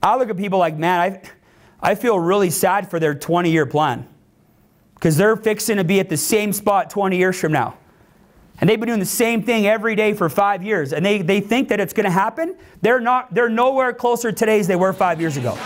I look at people like, man, I feel really sad for their 20-year plan. Because they're fixing to be at the same spot 20 years from now. And they've been doing the same thing every day for 5 years. And they think that it's going to happen. They're nowhere closer today as they were 5 years ago.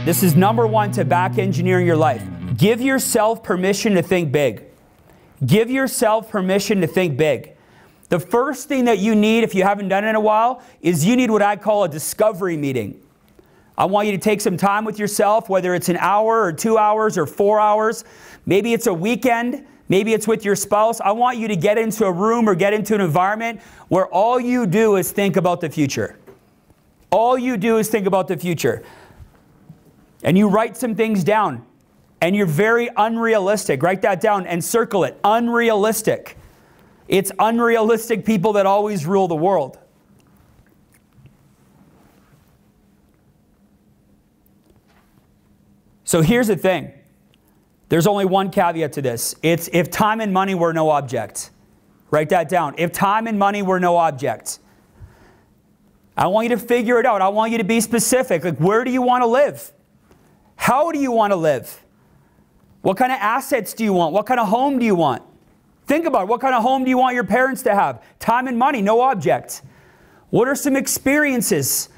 This is number one to back engineering your life. Give yourself permission to think big. Give yourself permission to think big. The first thing that you need, if you haven't done it in a while, is you need what I call a discovery meeting. I want you to take some time with yourself, whether it's an hour or 2 hours or 4 hours. Maybe it's a weekend. Maybe it's with your spouse. I want you to get into a room or get into an environment where all you do is think about the future. All you do is think about the future. And you write some things down. And you're very unrealistic. Write that down and circle it. Unrealistic. It's unrealistic people that always rule the world. So here's the thing. There's only one caveat to this. It's if time and money were no object. Write that down. If time and money were no object. I want you to figure it out. I want you to be specific. Like, where do you want to live? How do you want to live? What kind of assets do you want? What kind of home do you want? Think about it. What kind of home do you want your parents to have? Time and money, no object. What are some experiences?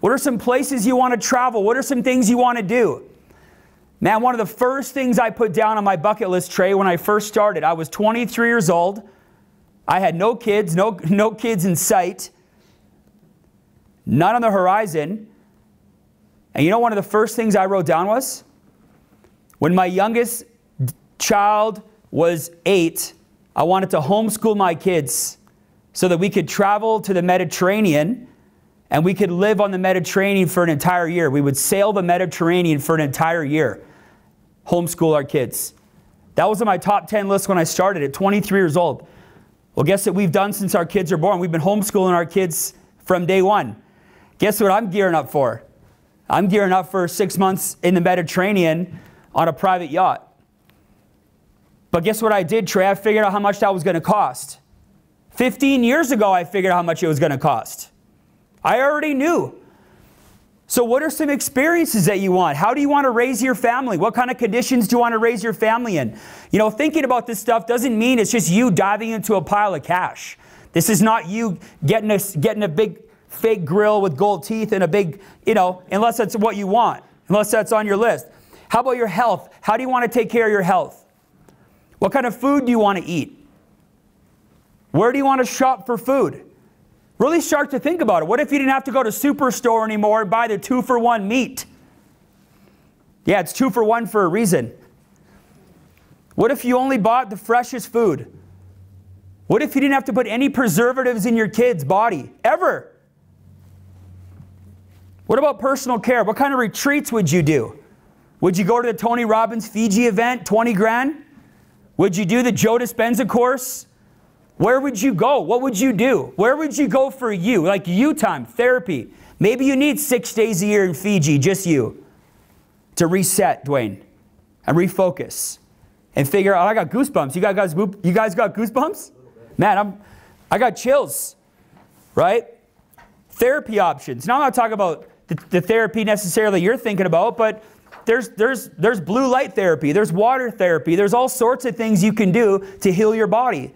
What are some places you want to travel? What are some things you want to do? Man, one of the first things I put down on my bucket list tray when I first started, I was 23 years old. I had no kids, no kids in sight. None on the horizon. And you know one of the first things I wrote down was? When my youngest child was 8, I wanted to homeschool my kids so that we could travel to the Mediterranean and we could live on the Mediterranean for an entire year. We would sail the Mediterranean for an entire year. Homeschool our kids. That was on my top 10 list when I started at 23 years old. Well, guess what we've done since our kids are born? We've been homeschooling our kids from day one. Guess what I'm gearing up for? I'm gearing up for 6 months in the Mediterranean on a private yacht. But guess what I did, Trey? I figured out how much that was going to cost. 15 years ago, I figured out how much it was going to cost. I already knew. So what are some experiences that you want? How do you want to raise your family? What kind of conditions do you want to raise your family in? You know, thinking about this stuff doesn't mean it's just you diving into a pile of cash. This is not you getting a big fake grill with gold teeth and a big, unless that's what you want, unless that's on your list. How about your health? How do you want to take care of your health? What kind of food do you want to eat? Where do you want to shop for food? Really start to think about it. What if you didn't have to go to Superstore anymore and buy the 2-for-1 meat? Yeah, it's 2 for 1 for a reason. What if you only bought the freshest food? What if you didn't have to put any preservatives in your kid's body? Ever? What about personal care? What kind of retreats would you do? Would you go to the Tony Robbins Fiji event, 20 grand? Would you do the Joe Dispenza course? Where would you go? What would you do? Where would you go for you? Like you time, therapy. Maybe you need 6 days a year in Fiji, just you, to reset, Dwayne, and refocus, and figure out, I got goosebumps. You guys got goosebumps? Man, I got chills, right? Therapy options. Now I'm not talking about the therapy necessarily you're thinking about, but there's blue light therapy, there's water therapy, there's all sorts of things you can do to heal your body.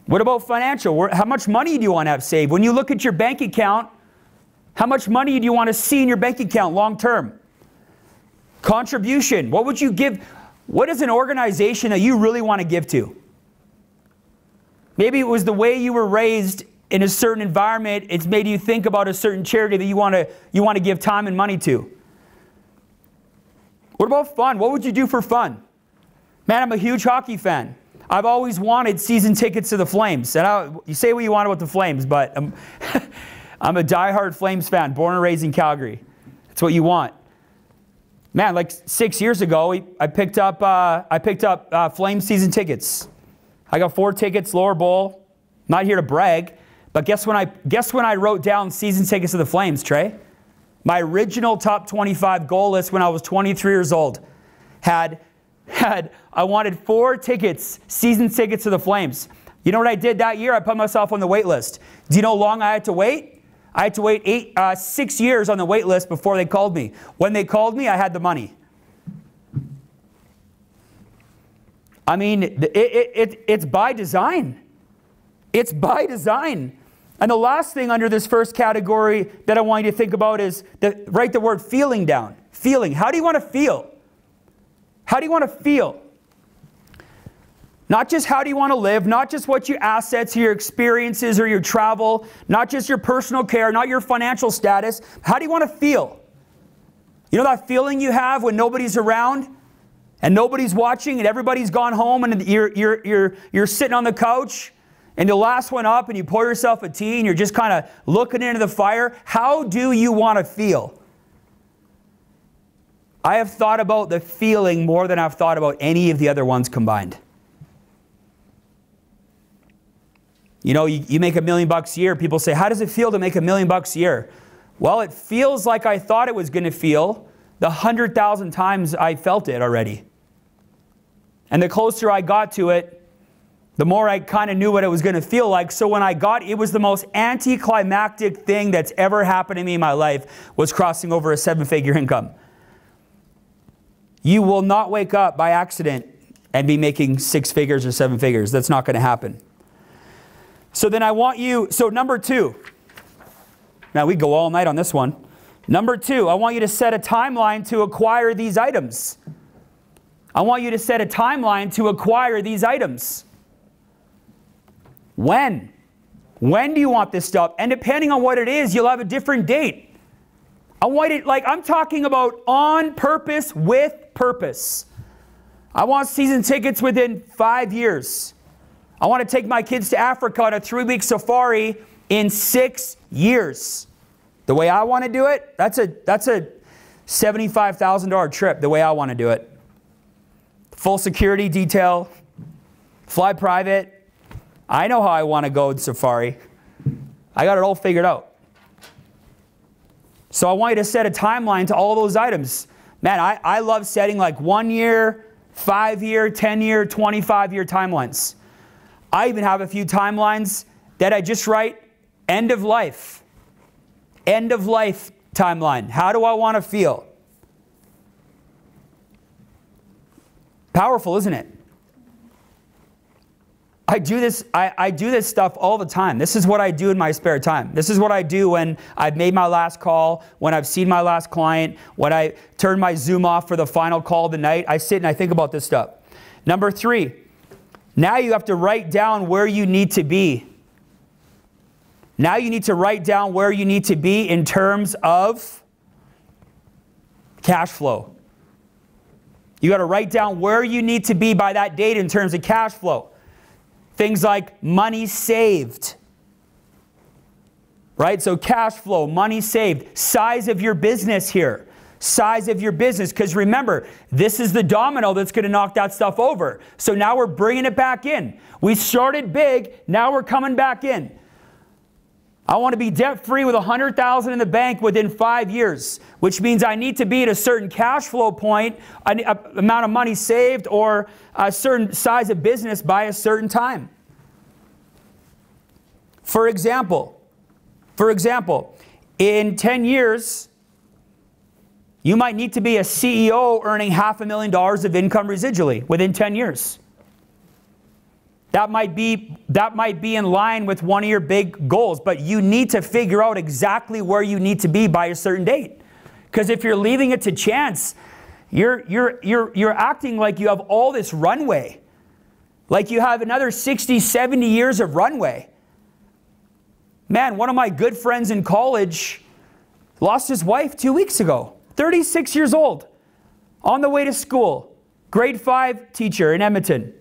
What about financial? How much money do you want to have saved? When you look at your bank account, how much money do you want to see in your bank account long term? Contribution. What would you give? What is an organization that you really want to give to? Maybe it was the way you were raised in a certain environment. It's made you think about a certain charity that you want to give time and money to. What about fun? What would you do for fun? Man, I'm a huge hockey fan. I've always wanted season tickets to the Flames. And you say what you want about the Flames, but I'm a diehard Flames fan, born and raised in Calgary. That's what you want. Man, like 6 years ago, I picked up Flames season tickets. I got 4 tickets, lower bowl. Not here to brag, But guess when I wrote down season tickets to the Flames, Trey? My original top 25 goal list when I was 23 years old I wanted 4 tickets, season tickets to the Flames. You know what I did that year? I put myself on the wait list. Do you know how long I had to wait? I had to wait 6 years on the wait list before they called me. When they called me, I had the money. I mean, it's by design. It's by design. And the last thing under this first category that I want you to think about is write the word feeling down. Feeling. How do you want to feel? How do you want to feel? Not just how do you want to live, not just what your assets, your experiences, or your travel, not just your personal care, not your financial status. How do you want to feel? You know that feeling you have when nobody's around and nobody's watching and everybody's gone home and you're sitting on the couch and the last one up and you pour yourself a tea and you're just kind of looking into the fire? How do you want to feel? I have thought about the feeling more than I've thought about any of the other ones combined. You know, you make $1 million a year. People say, how does it feel to make $1 million a year? Well, it feels like I thought it was going to feel the 100,000 times I felt it already. And the closer I got to it, the more I kind of knew what it was going to feel like. So when I got, it was the most anticlimactic thing that's ever happened to me in my life, was crossing over a 7-figure income. You will not wake up by accident and be making 6 figures or 7 figures. That's not going to happen. So then I want you, so number 2. Now we go all night on this one. Number 2, I want you to set a timeline to acquire these items. I want you to set a timeline to acquire these items. When? When do you want this stuff? And depending on what it is, you'll have a different date. I want it, like I'm talking about on purpose, with purpose. I want season tickets within 5 years. I want to take my kids to Africa on a 3-week safari in 6 years. The way I want to do it, that's a $75,000 trip, the way I want to do it. Full security detail, fly private. I know how I want to go on safari. I got it all figured out. So I want you to set a timeline to all those items. Man, I love setting like 1 year, 5 year, 10 year, 25 year timelines. I even have a few timelines that I just write end of life. End of life timeline. How do I want to feel? Powerful, isn't it? I do this stuff all the time. This is what I do in my spare time. This is what I do when I've made my last call, when I've seen my last client, when I turn my Zoom off for the final call of the night. I sit and I think about this stuff. Number 3, now you have to write down where you need to be. Now you need to write down where you need to be in terms of cash flow. You got to write down where you need to be by that date in terms of cash flow. Things like money saved, right? So cash flow, money saved, size of your business here, size of your business. Because remember, this is the domino that's going to knock that stuff over. So now we're bringing it back in. We started big, now we're coming back in. I want to be debt-free with $100,000 in the bank within 5 years, which means I need to be at a certain cash flow point, an amount of money saved, or a certain size of business by a certain time. For example, in 10 years, you might need to be a CEO earning $500,000 of income residually within 10 years. That might be in line with one of your big goals, but you need to figure out exactly where you need to be by a certain date. Because if you're leaving it to chance, you're acting like you have all this runway. Like you have another 60, 70 years of runway. Man, one of my good friends in college lost his wife 2 weeks ago. 36 years old. On the way to school. Grade 5 teacher in Edmonton.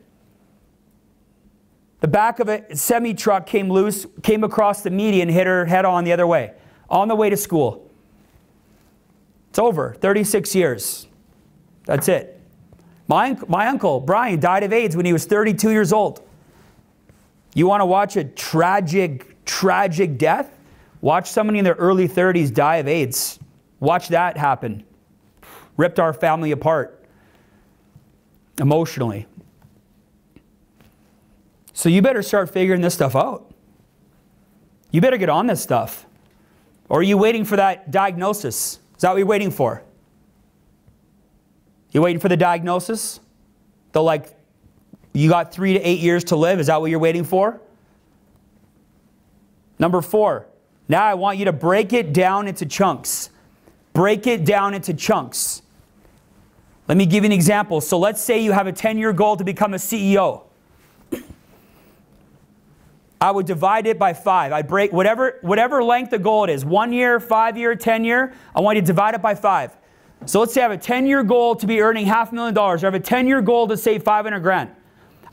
The back of a semi-truck came loose, came across the median, hit her head on the other way. On the way to school. It's over. 36 years. That's it. My uncle, Brian, died of AIDS when he was 32 years old. You want to watch a tragic tragic death. Watch somebody in their early 30s die of AIDS. Watch that happen. Ripped our family apart emotionally. So you better start figuring this stuff out. You better get on this stuff. Or are you waiting for that diagnosis? Is that what you're waiting for? You waiting for the diagnosis? You got 3 to 8 years to live. Is that what you're waiting for? Number 4. Now I want you to break it down into chunks. Break it down into chunks. Let me give you an example. So let's say you have a 10-year goal to become a CEO. I would divide it by 5. I'd break whatever length the goal it is. 1 year, 5 year, 10 year. I want you to divide it by 5. So let's say I have a 10-year goal to be earning $500,000. Or I have a 10-year goal to save 500 grand.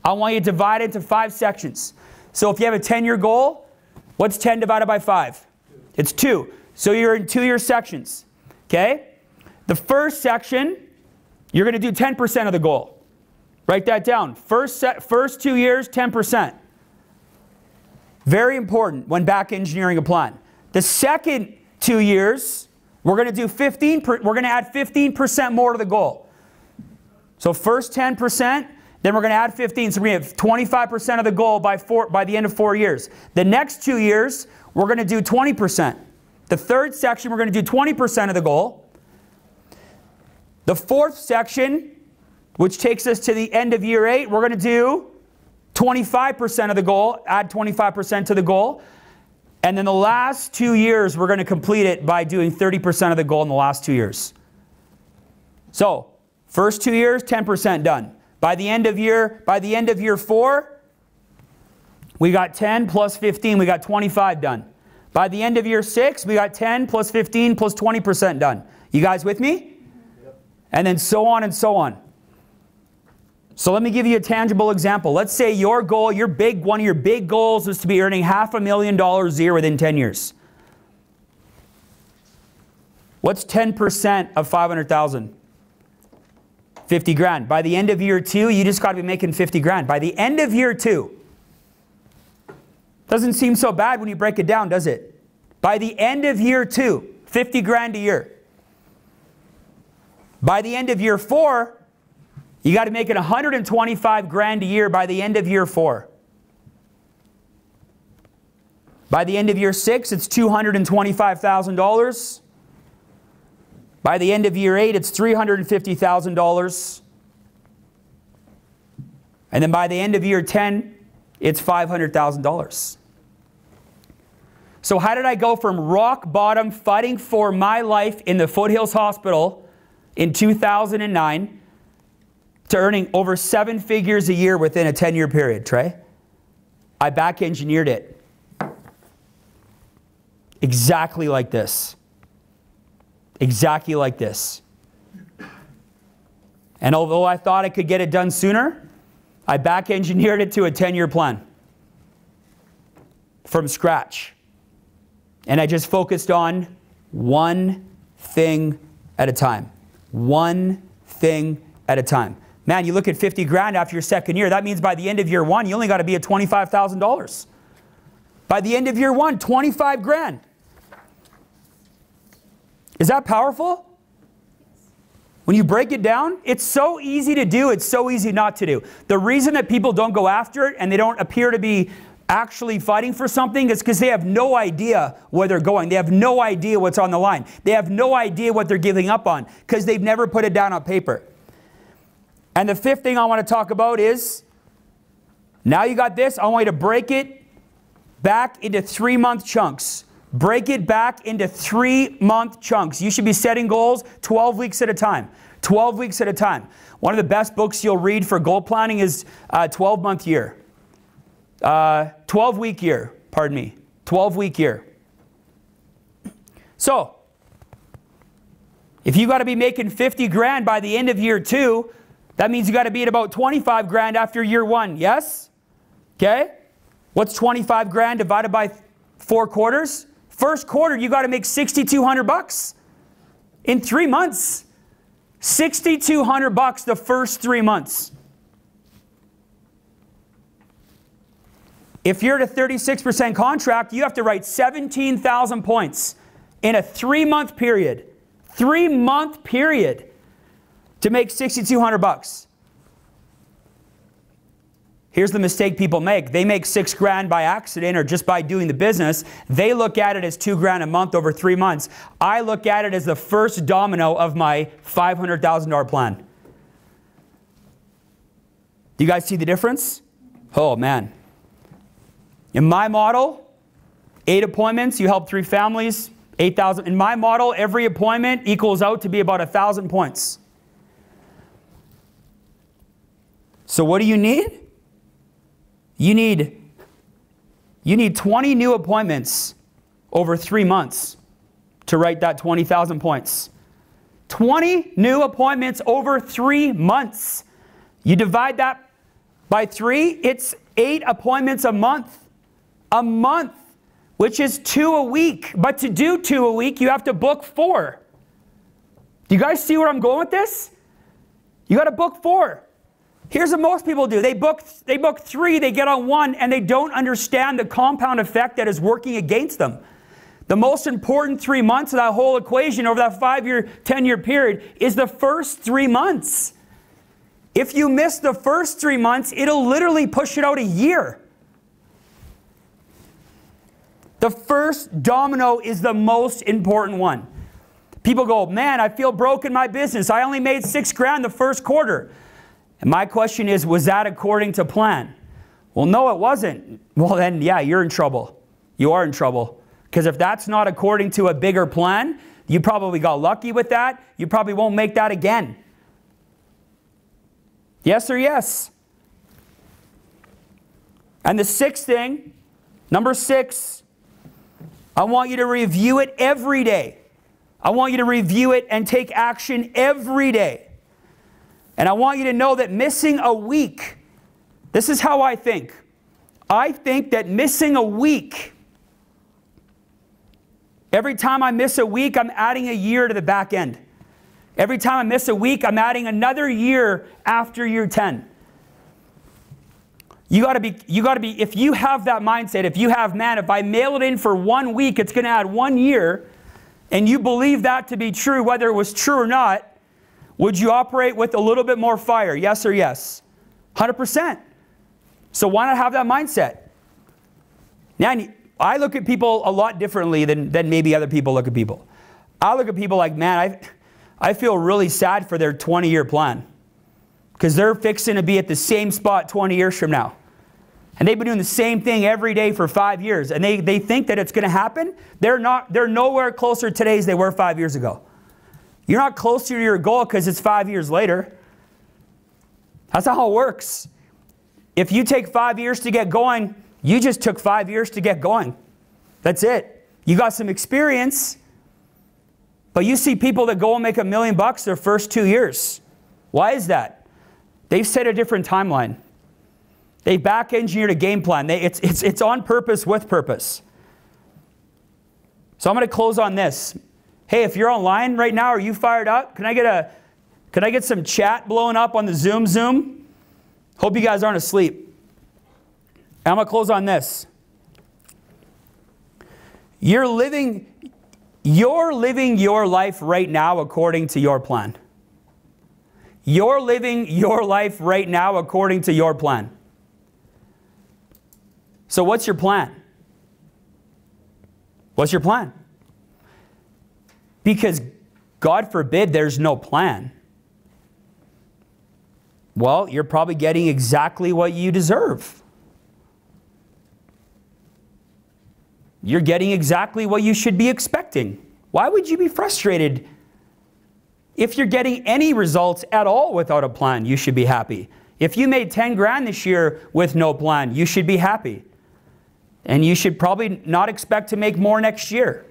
I want you to divide it into 5 sections. So if you have a 10-year goal, what's 10 divided by 5? It's 2. So you're in 2-year sections. Okay? The first section, you're going to do 10% of the goal. Write that down. First 2 years, 10%. Very important when back engineering a plan. The second 2 years, we're going to do we're going to add 15% more to the goal. So first 10%, then we're going to add 15. So we're going to have 25% of the goal by the end of 4 years. The next 2 years, we're going to do 20%. The third section, we're going to do 20% of the goal. The fourth section, which takes us to the end of year 8, we're going to do 25% of the goal, add 25% to the goal. And then the last 2 years, we're going to complete it by doing 30% of the goal in the last 2 years. So, first 2 years, 10% done. By the end of year 4, we got 10 plus 15, we got 25 done. By the end of year 6, we got 10 plus 15 plus 20% done. You guys with me? Yep. And then so on and so on. So let me give you a tangible example. Let's say your goal, one of your big goals is to be earning $500,000 a year within 10 years. What's 10% of 500,000? 50 grand. By the end of year 2, you just got to be making 50 grand. By the end of year 2, doesn't seem so bad when you break it down, does it? By the end of year 2, 50 grand a year. By the end of year 4, you got to make it 125 grand a year by the end of year 4. By the end of year 6, it's $225,000. By the end of year 8, it's $350,000. And then by the end of year 10, it's $500,000. So how did I go from rock bottom, fighting for my life in the Foothills Hospital in 2009 to earning over 7 figures a year within a 10-year period, Trey? I back engineered it. Exactly like this. Exactly like this. And although I thought I could get it done sooner, I back engineered it to a 10-year plan from scratch. And I just focused on one thing at a time. One thing at a time. Man, you look at 50 grand after your second year, that means by the end of year 1, you only got to be at $25,000. By the end of year 1, 25 grand. Is that powerful? When you break it down, it's so easy to do, it's so easy not to do. The reason that people don't go after it and they don't appear to be actually fighting for something is because they have no idea where they're going. They have no idea what's on the line. They have no idea what they're giving up on because they've never put it down on paper. And the fifth thing I want to talk about is, now you got this, I want you to break it back into 3-month chunks. Break it back into 3-month chunks. You should be setting goals 12 weeks at a time. 12 weeks at a time. One of the best books you'll read for goal planning is 12-month year. 12-week year, pardon me. 12-week year. So, if you got to be making 50 grand by the end of year 2, that means you got to be at about 25 grand after year 1, yes? Okay? What's 25 grand divided by 4 quarters? First quarter, you got to make $6,200 in 3 months. $6,200 the first 3 months. If you're at a 36% contract, you have to write 17,000 points in a 3-month period. 3-month period to make $6,200. Here's the mistake people make. They make $6,000 by accident or just by doing the business. They look at it as $2,000 a month over 3 months. I look at it as the first domino of my $500,000 plan. Do you guys see the difference? Oh man. In my model, 8 appointments, you help 3 families, 8,000. In my model, every appointment equals out to be about 1,000 points. So what do you need? You need 20 new appointments over 3 months to write that 20,000 points. 20 new appointments over 3 months. You divide that by 3, it's 8 appointments a month. A month, which is 2 a week. But to do 2 a week, you have to book 4. Do you guys see where I'm going with this? You got to book 4. Here's what most people do. They book 3, they get on 1, and they don't understand the compound effect that is working against them. The most important 3 months of that whole equation over that 5-year, 10-year period is the first 3 months. If you miss the first 3 months, it'll literally push it out a year. The first domino is the most important one. People go, man, I feel broke in my business. I only made $6,000 the first quarter. And my question is, was that according to plan? Well, no, it wasn't. Well, then, yeah, you're in trouble. You are in trouble. Because if that's not according to a bigger plan, you probably got lucky with that. You probably won't make that again. Yes or yes? And the 6th thing, number 6, I want you to review it every day. I want you to review it and take action every day. And I want you to know that missing a week, this is how I think. I think that missing a week, every time I miss a week, I'm adding a year to the back end. Every time I miss a week, I'm adding another year after year 10. You gotta be, if you have that mindset, if you have, man, if I mail it in for 1 week, it's gonna add 1 year, and you believe that to be true, whether it was true or not, would you operate with a little bit more fire? Yes or yes? 100%. So why not have that mindset? Now, I look at people a lot differently than maybe other people look at people. I look at people like, man, I feel really sad for their 20-year plan because they're fixing to be at the same spot 20 years from now. And they've been doing the same thing every day for 5 years. And they think that it's going to happen. They're nowhere closer today as they were 5 years ago. You're not closer to your goal because it's 5 years later. That's not how it works. If you take 5 years to get going, you just took 5 years to get going. That's it. You got some experience, but you see people that go and make $1 million their first 2 years. Why is that? They've set a different timeline. They back-engineered a game plan. It's on purpose with purpose. So I'm going to close on this. Hey, if you're online right now, are you fired up? Can I get some chat blowing up on the Zoom? Hope you guys aren't asleep. And I'm going to close on this. You're living your life right now according to your plan. You're living your life right now according to your plan. So what's your plan? What's your plan? Because God forbid there's no plan. Well, you're probably getting exactly what you deserve. You're getting exactly what you should be expecting. Why would you be frustrated? If you're getting any results at all without a plan, you should be happy. If you made 10 grand this year with no plan, you should be happy. And you should probably not expect to make more next year.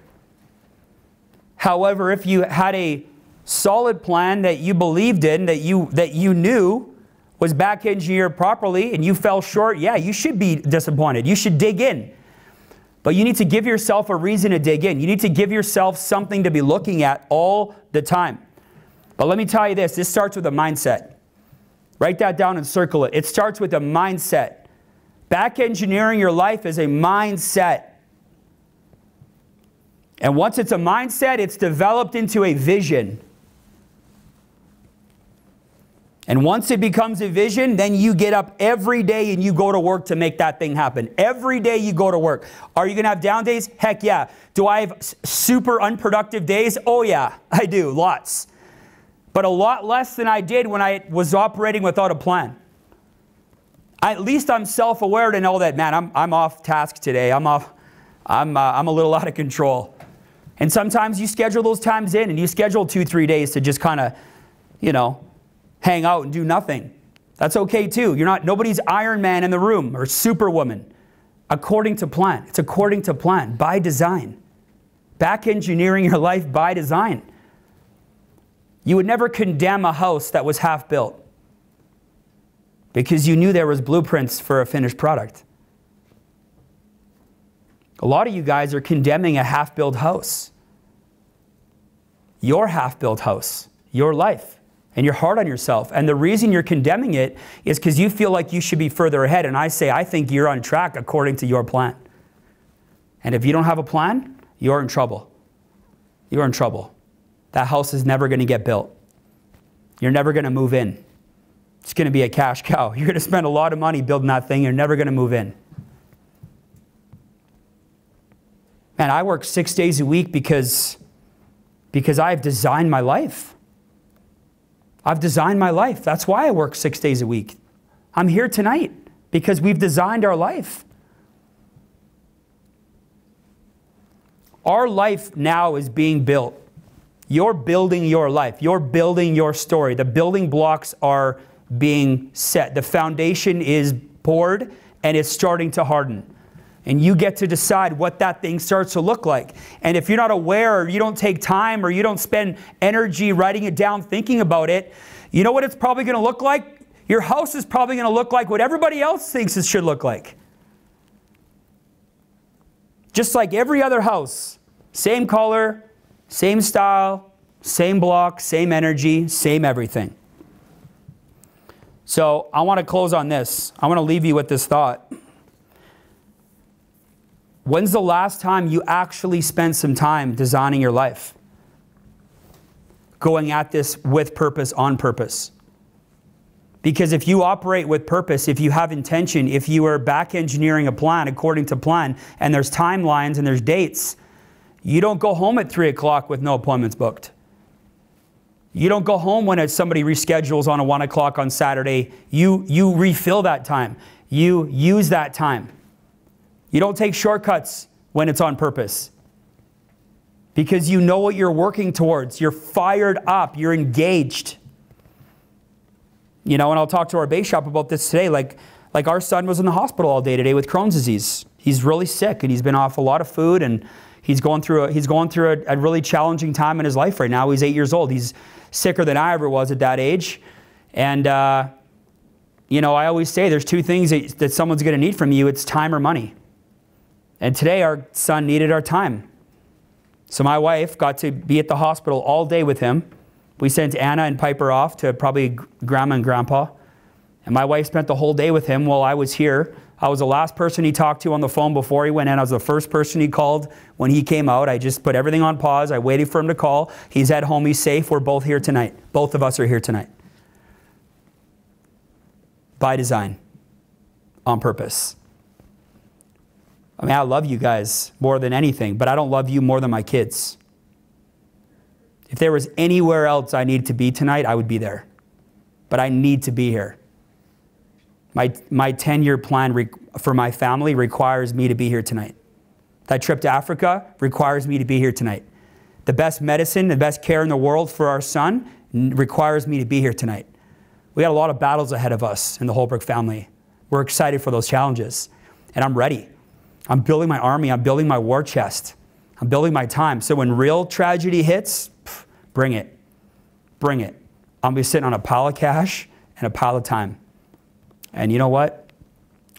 However, if you had a solid plan that you believed in, that you knew was back engineered properly, and you fell short, yeah, you should be disappointed. You should dig in. But you need to give yourself a reason to dig in. You need to give yourself something to be looking at all the time. But let me tell you this starts with a mindset. Write that down and circle it. It starts with a mindset. Back engineering your life is a mindset. And once it's a mindset, it's developed into a vision. And once it becomes a vision, then you get up every day and you go to work to make that thing happen. Every day you go to work. Are you going to have down days? Heck yeah. Do I have super unproductive days? Oh yeah, I do. Lots. But a lot less than I did when I was operating without a plan. At least I'm self-aware to know that, man, I'm off task today. I'm a little out of control. And sometimes you schedule those times in and you schedule 2-3 days to just kind of, you know, hang out and do nothing. That's okay too. Nobody's Iron Man in the room or Superwoman. According to plan. It's according to plan, by design. Back engineering your life by design. You would never condemn a house that was half built because you knew there was blueprints for a finished product. A lot of you guys are condemning a half-built house. Your half-built house, your life, and you're hard on yourself. And the reason you're condemning it is because you feel like you should be further ahead. And I say, I think you're on track according to your plan. And if you don't have a plan, you're in trouble. You're in trouble. That house is never going to get built. You're never going to move in. It's going to be a cash cow. You're going to spend a lot of money building that thing. You're never going to move in. Man, I work 6 days a week because I've designed my life. I've designed my life. That's why I work 6 days a week. I'm here tonight because we've designed our life. Our life now is being built. You're building your life. You're building your story. The building blocks are being set. The foundation is poured and it's starting to harden. And you get to decide what that thing starts to look like. And if you're not aware, or you don't take time, or you don't spend energy writing it down, thinking about it, you know what it's probably going to look like? Your house is probably going to look like what everybody else thinks it should look like. Just like every other house. Same color, same style, same block, same energy, same everything. So I want to close on this. I want to leave you with this thought. When's the last time you actually spent some time designing your life? Going at this with purpose, on purpose. Because if you operate with purpose, if you have intention, if you are back engineering a plan according to plan, and there's timelines and there's dates, you don't go home at 3 o'clock with no appointments booked. You don't go home when somebody reschedules on a 1 o'clock on Saturday. You refill that time. You use that time. You don't take shortcuts when it's on purpose. Because you know what you're working towards. You're fired up. You're engaged. You know, and I'll talk to our base shop about this today. Like our son was in the hospital all day today with Crohn's disease. He's really sick and he's been off a lot of food and he's going through a really challenging time in his life right now. He's 8 years old. He's sicker than I ever was at that age. And, you know, I always say there's two things that someone's going to need from you. It's time or money. And today our son needed our time. So my wife got to be at the hospital all day with him. We sent Anna and Piper off to probably Grandma and Grandpa. And my wife spent the whole day with him while I was here. I was the last person he talked to on the phone before he went in. I was the first person he called when he came out. I just put everything on pause. I waited for him to call. He's at home. He's safe. We're both here tonight. Both of us are here tonight. By design. On purpose. I mean, I love you guys more than anything, but I don't love you more than my kids. If there was anywhere else I needed to be tonight, I would be there. But I need to be here. My 10-year plan for my family requires me to be here tonight. That trip to Africa requires me to be here tonight. The best medicine, the best care in the world for our son requires me to be here tonight. We got a lot of battles ahead of us in the Holbrook family. We're excited for those challenges. And I'm ready. I'm building my army. I'm building my war chest. I'm building my time. So when real tragedy hits, bring it. Bring it. I'm going to be sitting on a pile of cash and a pile of time. And you know what?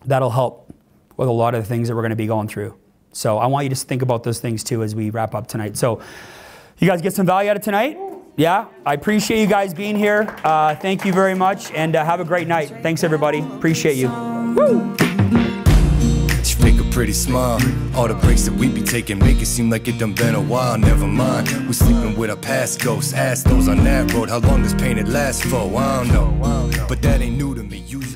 That'll help with a lot of the things that we're going to be going through. So I want you to think about those things too as we wrap up tonight. So you guys get some value out of tonight? Yeah? I appreciate you guys being here. Thank you very much. And have a great night. Thanks, everybody. Appreciate you. Woo! pretty smile. All the breaks that we be taking make it seem like it done been a while. Never mind, we're sleeping with our past ghosts. Ask those on that road, how long does pain it last for? I don't know, but that ain't new to me. Usually